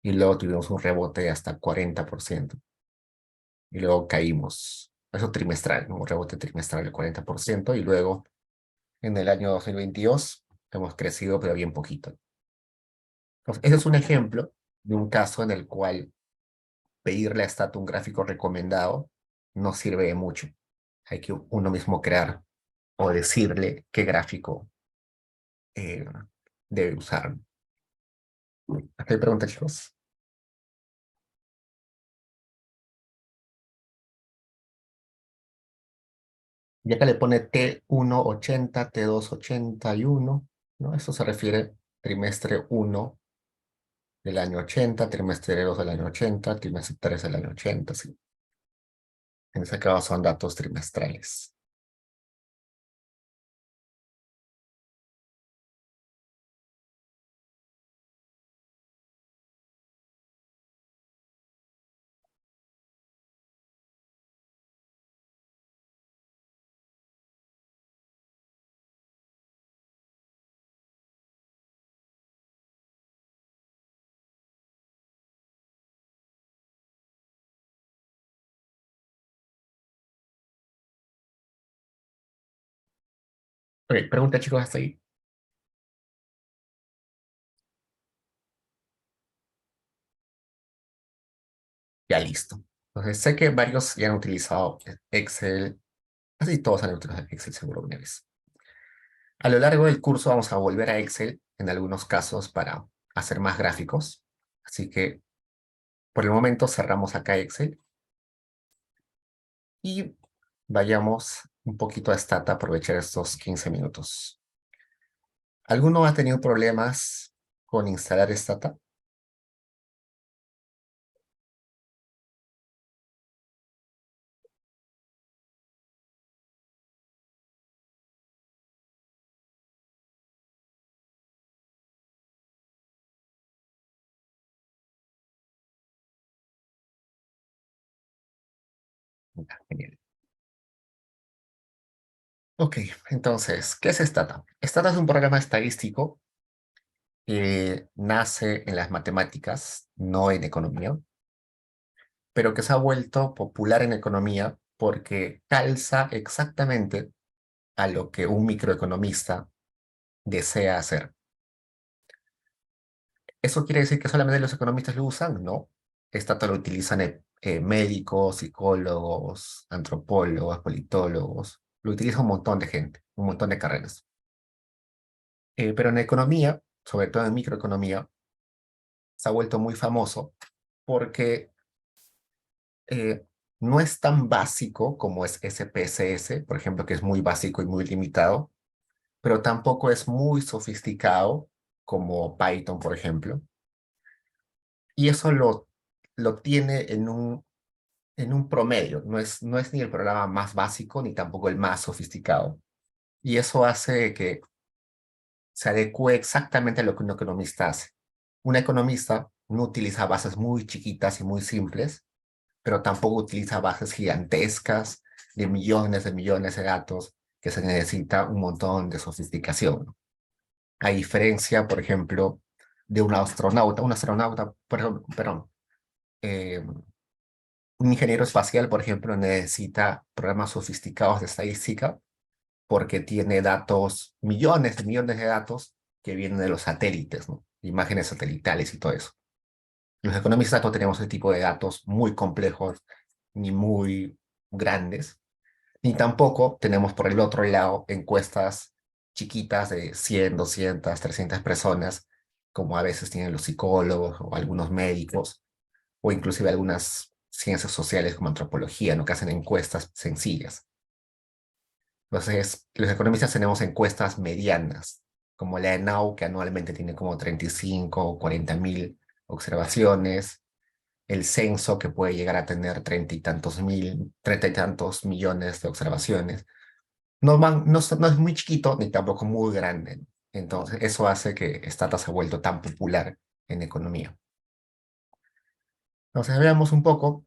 y luego tuvimos un rebote de hasta 40%, y luego caímos, eso trimestral, ¿no? Un rebote trimestral del 40%, y luego en el año 2022 hemos crecido, pero bien poquito. Entonces, ese es un ejemplo de un caso en el cual pedirle a Stata un gráfico recomendado no sirve de mucho. Hay que uno mismo crear o decirle qué gráfico eh, debe usar. ¿Hasta ahí pregunta, chicos? Y acá le pone T180, T281, ¿no? Eso se refiere trimestre 1 del año 80, trimestre 2 del año 80, trimestre 3 del año 80, sí. En ese caso son datos trimestrales. Ok, pregunta, chicos, hasta ahí. Ya listo. Entonces, sé que varios ya han utilizado Excel, casi todos han utilizado Excel seguro una vez. A lo largo del curso vamos a volver a Excel en algunos casos para hacer más gráficos. Así que por el momento cerramos acá Excel y vayamos un poquito a Stata, aprovechar estos 15 minutos. ¿Alguno ha tenido problemas con instalar Stata? Ya, genial. Ok, entonces, ¿qué es Stata? Stata es un programa estadístico que nace en las matemáticas, no en economía, pero que se ha vuelto popular en economía porque calza exactamente a lo que un microeconomista desea hacer. ¿Eso quiere decir que solamente los economistas lo usan? No. Stata lo utilizan médicos, psicólogos, antropólogos, politólogos. Lo utiliza un montón de gente, un montón de carreras. Pero en economía, sobre todo en microeconomía, se ha vuelto muy famoso porque eh, no es tan básico como es SPSS, por ejemplo, que es muy básico y muy limitado, pero tampoco es muy sofisticado como Python, por ejemplo. Y eso lo tiene en un promedio, no es ni el programa más básico ni tampoco el más sofisticado. Y eso hace que se adecue exactamente a lo que un economista hace. Un economista no utiliza bases muy chiquitas y muy simples, pero tampoco utiliza bases gigantescas de millones de datos que se necesita un montón de sofisticación. A diferencia, por ejemplo, de un astronauta, perdón, eh, un ingeniero espacial, por ejemplo, necesita programas sofisticados de estadística porque tiene datos, millones de datos que vienen de los satélites, ¿no? Imágenes satelitales y todo eso. Los economistas no tenemos ese tipo de datos muy complejos ni muy grandes, ni tampoco tenemos por el otro lado encuestas chiquitas de 100, 200, 300 personas, como a veces tienen los psicólogos o algunos médicos, o inclusive algunas ciencias sociales como antropología, ¿no? Que hacen encuestas sencillas. Entonces, los economistas tenemos encuestas medianas, como la ENAU, que anualmente tiene como 35 o 40 mil observaciones, el censo, que puede llegar a tener 30 y tantos millones de observaciones. No es muy chiquito ni tampoco muy grande. Entonces, eso hace que Stata se ha vuelto tan popular en economía. Entonces, veamos un poco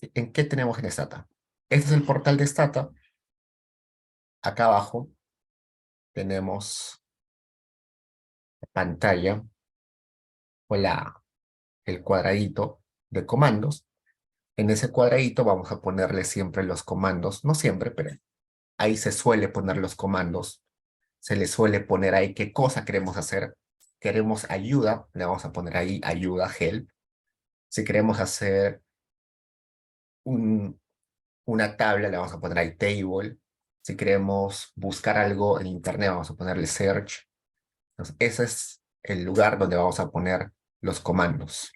en qué tenemos en Stata. Este es el portal de Stata. Acá abajo tenemos la pantalla o el cuadradito de comandos. En ese cuadradito vamos a ponerle siempre los comandos, no siempre, pero ahí se suele poner los comandos. Se le suele poner ahí qué cosa queremos hacer. Queremos ayuda, le vamos a poner ahí ayuda, help. Si queremos hacer un, una tabla, le vamos a poner ahí table. Si queremos buscar algo en internet, vamos a ponerle search. Entonces, ese es el lugar donde vamos a poner los comandos.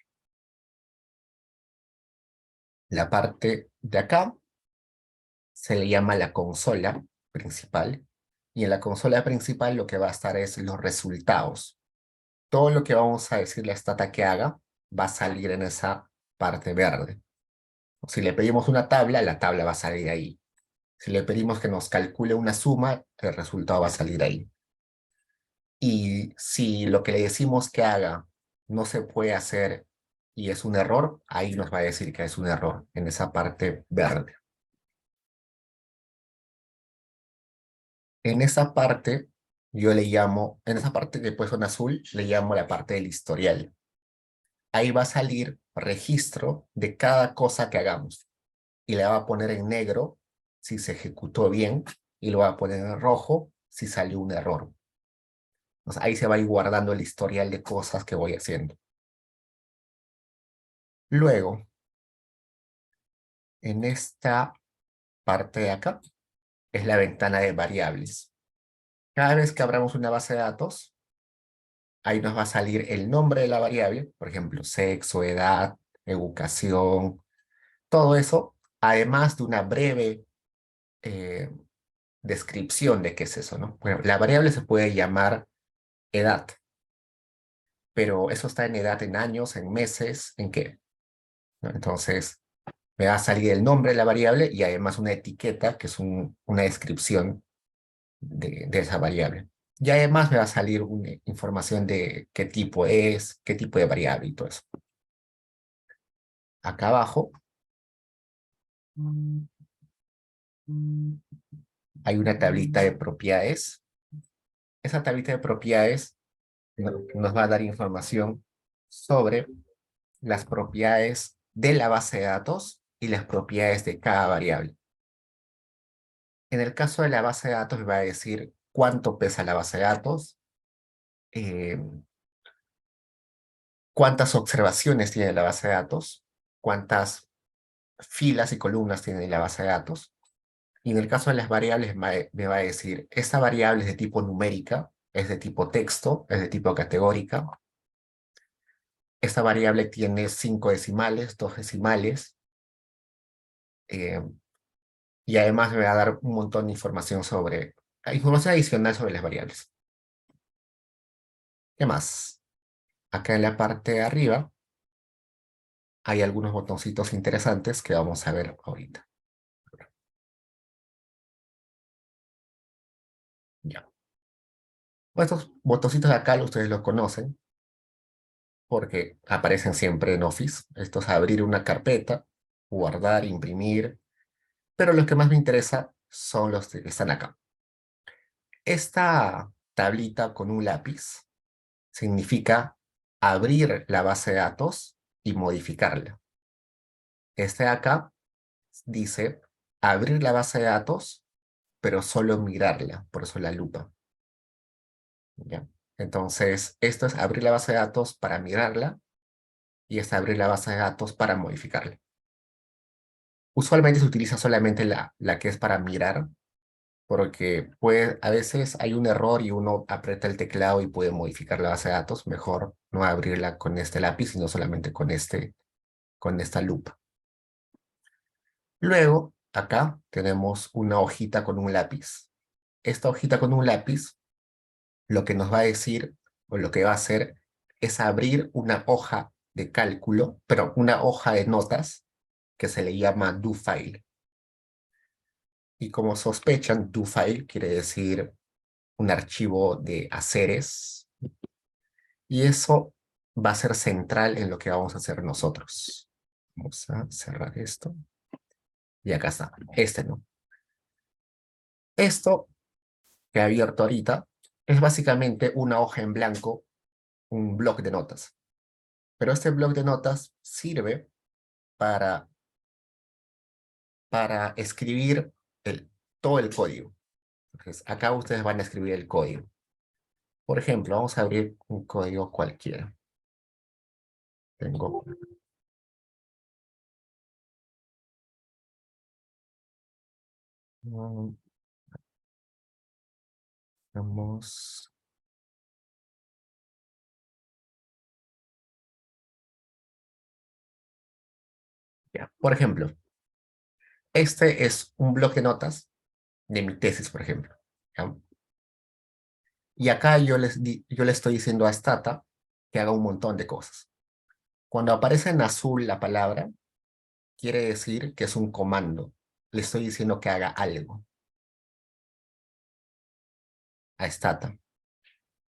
La parte de acá se le llama la consola principal. Y en la consola principal lo que va a estar es los resultados. Todo lo que vamos a decirle a Stata que haga va a salir en esa parte verde. Si le pedimos una tabla, la tabla va a salir ahí. Si le pedimos que nos calcule una suma, el resultado va a salir ahí. Y si lo que le decimos que haga no se puede hacer y es un error, ahí nos va a decir que es un error en esa parte verde. En esa parte, yo le llamo, en esa parte que puesto en azul, le llamo la parte del historial. Ahí va a salir registro de cada cosa que hagamos. Y le va a poner en negro si se ejecutó bien y lo va a poner en rojo si salió un error. Entonces, ahí se va a ir guardando el historial de cosas que voy haciendo. Luego, en esta parte de acá, es la ventana de variables. Cada vez que abramos una base de datos, ahí nos va a salir el nombre de la variable, por ejemplo, sexo, edad, educación, todo eso, además de una breve eh, descripción de qué es eso, ¿no? Bueno, la variable se puede llamar edad, pero eso está en edad en años, en meses, ¿en qué? ¿No? Entonces, me va a salir el nombre de la variable y además una etiqueta, que es una descripción de esa variable. Y además me va a salir una información de qué tipo es, qué tipo de variable y todo eso. Acá abajo Hay una tablita de propiedades. Esa tablita de propiedades nos va a dar información sobre las propiedades de la base de datos y las propiedades de cada variable. En el caso de la base de datos, me va a decir cuánto pesa la base de datos, eh, cuántas observaciones tiene la base de datos, cuántas filas y columnas tiene la base de datos. Y en el caso de las variables, me va a decir, esta variable es de tipo numérica, es de tipo texto, es de tipo categórica. Esta variable tiene 5 decimales, 2 decimales, eh, y además me va a dar un montón de información adicional sobre las variables. ¿Qué más? Acá en la parte de arriba hay algunos botoncitos interesantes que vamos a ver ahorita. Ya. Estos botoncitos de acá ustedes los conocen porque aparecen siempre en Office. Esto es abrir una carpeta, guardar, imprimir, pero los que más me interesa son los que están acá. Esta tablita con un lápiz significa abrir la base de datos y modificarla. Este de acá dice abrir la base de datos, pero solo mirarla, por eso la lupa. ¿Ya? Entonces, esto es abrir la base de datos para mirarla y es abrir la base de datos para modificarla. Usualmente se utiliza solamente la que es para mirar, porque a veces hay un error y uno aprieta el teclado y puede modificar la base de datos. Mejor no abrirla con este lápiz, sino solamente con esta lupa. Luego, acá tenemos una hojita con un lápiz. Esta hojita con un lápiz, lo que nos va a decir, o lo que va a hacer, es abrir una hoja de cálculo, pero una hoja de notas, que se le llama do file. Y como sospechan, do file quiere decir un archivo de haceres, y eso va a ser central en lo que vamos a hacer nosotros. Vamos a cerrar esto. Y acá está, no. Esto que he abierto ahorita es básicamente una hoja en blanco, un bloc de notas. Pero este bloc de notas sirve para, para escribir todo el código. Entonces, acá ustedes van a escribir el código. Por ejemplo, vamos a abrir un código cualquiera. Tengo... Vamos... Ya. Por ejemplo, este es un bloc de notas de mi tesis, por ejemplo. ¿Ya? Y acá yo le estoy diciendo a Stata que haga un montón de cosas. Cuando aparece en azul la palabra, quiere decir que es un comando. Le estoy diciendo que haga algo a Stata.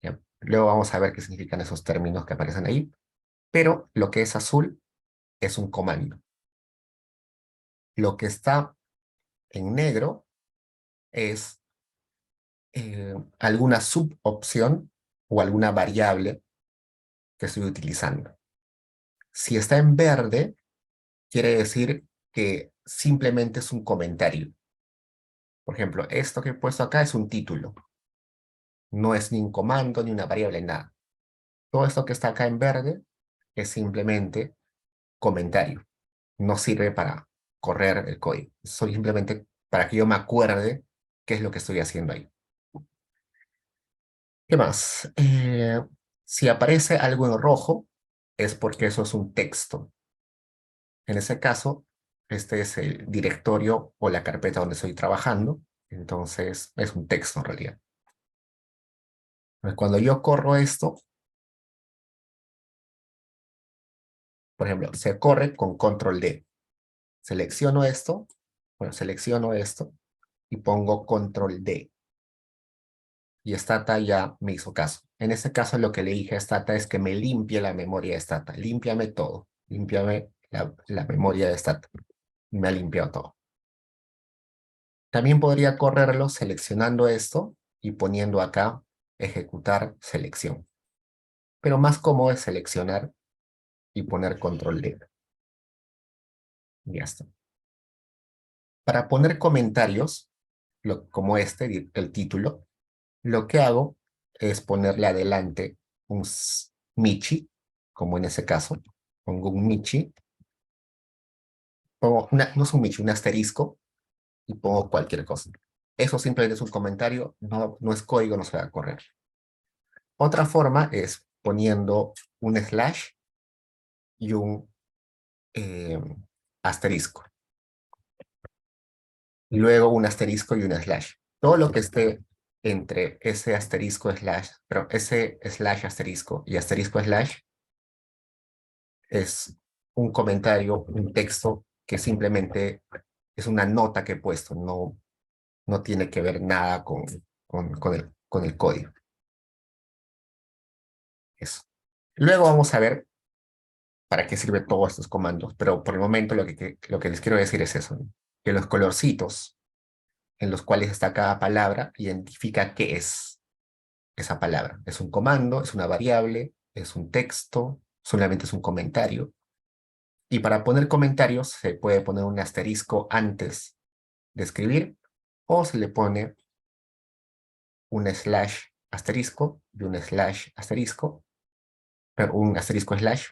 ¿Ya? Luego vamos a ver qué significan esos términos que aparecen ahí. Pero lo que es azul es un comando. Lo que está en negro es alguna subopción o alguna variable que estoy utilizando. Si está en verde, quiere decir que simplemente es un comentario. Por ejemplo, esto que he puesto acá es un título. No es ni un comando, ni una variable, nada. Todo esto que está acá en verde es simplemente comentario. No sirve para correr el código. Es simplemente para que yo me acuerde qué es lo que estoy haciendo ahí. ¿Qué más? Si aparece algo en rojo, es porque eso es un texto. En ese caso, este es el directorio o la carpeta donde estoy trabajando. Entonces, es un texto en realidad. Cuando yo corro esto, por ejemplo, se corre con control D. Selecciono esto, selecciono esto y pongo control D. Y Stata ya me hizo caso. En este caso, lo que le dije a Stata es que me limpie la memoria de Stata. Límpiame todo. Límpiame la memoria de Stata. Me ha limpiado todo. También podría correrlo seleccionando esto y poniendo acá ejecutar selección. Pero más cómodo es seleccionar y poner control D. Ya está. Para poner comentarios, como el título, lo que hago es ponerle adelante un Michi, como en ese caso. Pongo un Michi, no es un Michi, un asterisco, y pongo cualquier cosa. Eso simplemente es un comentario, no es código, no se va a correr. Otra forma es poniendo un slash y un eh, asterisco. Luego un asterisco y un slash. Todo lo que esté entre ese asterisco slash, pero ese slash asterisco y asterisco slash es un comentario, un texto que simplemente es una nota que he puesto, no tiene que ver nada con el código. Eso. Luego vamos a ver para qué sirve todos estos comandos, pero por el momento lo que les quiero decir es eso, ¿no? Que los colorcitos en los cuales está cada palabra identifica qué es esa palabra. ¿Es un comando? ¿Es una variable? ¿Es un texto? ¿Solamente es un comentario? Y para poner comentarios se puede poner un asterisco antes de escribir o se le pone un slash asterisco y un slash asterisco, pero un asterisco slash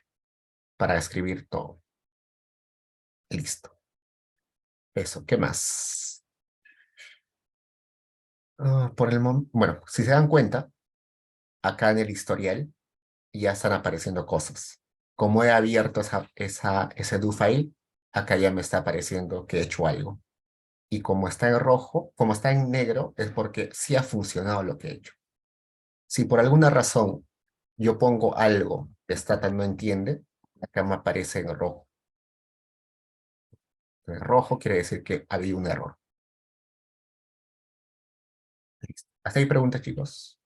para escribir todo. Listo. Eso, ¿qué más? Bueno, si se dan cuenta, acá en el historial ya están apareciendo cosas. Como he abierto ese do file, acá ya me está apareciendo que he hecho algo. Y como está en rojo, como está en negro, es porque sí ha funcionado lo que he hecho. Si por alguna razón yo pongo algo que Stata no entiende, acá me aparece en rojo. En rojo quiere decir que había un error. Listo. ¿Hasta ahí preguntas, chicos?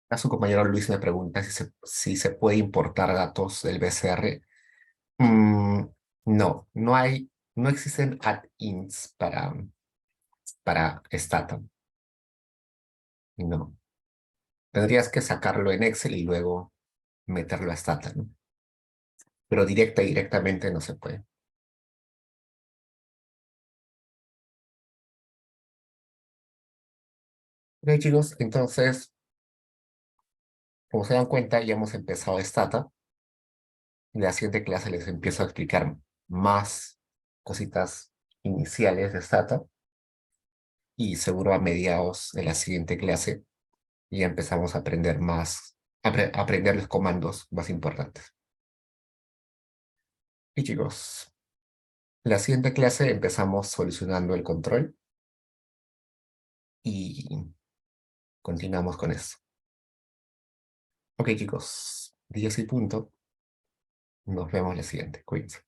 Acá su compañero Luis me pregunta si se puede importar datos del BCR. Mm, no existen add-ins para Stata. No. Tendrías que sacarlo en Excel y luego meterlo a Stata, ¿no? Pero directamente no se puede. Ok, chicos, entonces, como se dan cuenta, ya hemos empezado Stata. En la siguiente clase les empiezo a explicar más cositas iniciales de Stata y seguro a mediados de la siguiente clase ya empezamos a aprender aprender los comandos más importantes. Y chicos, la siguiente clase empezamos solucionando el control y continuamos con eso. Ok, chicos, 10 y punto. Nos vemos la siguiente. Cuídense.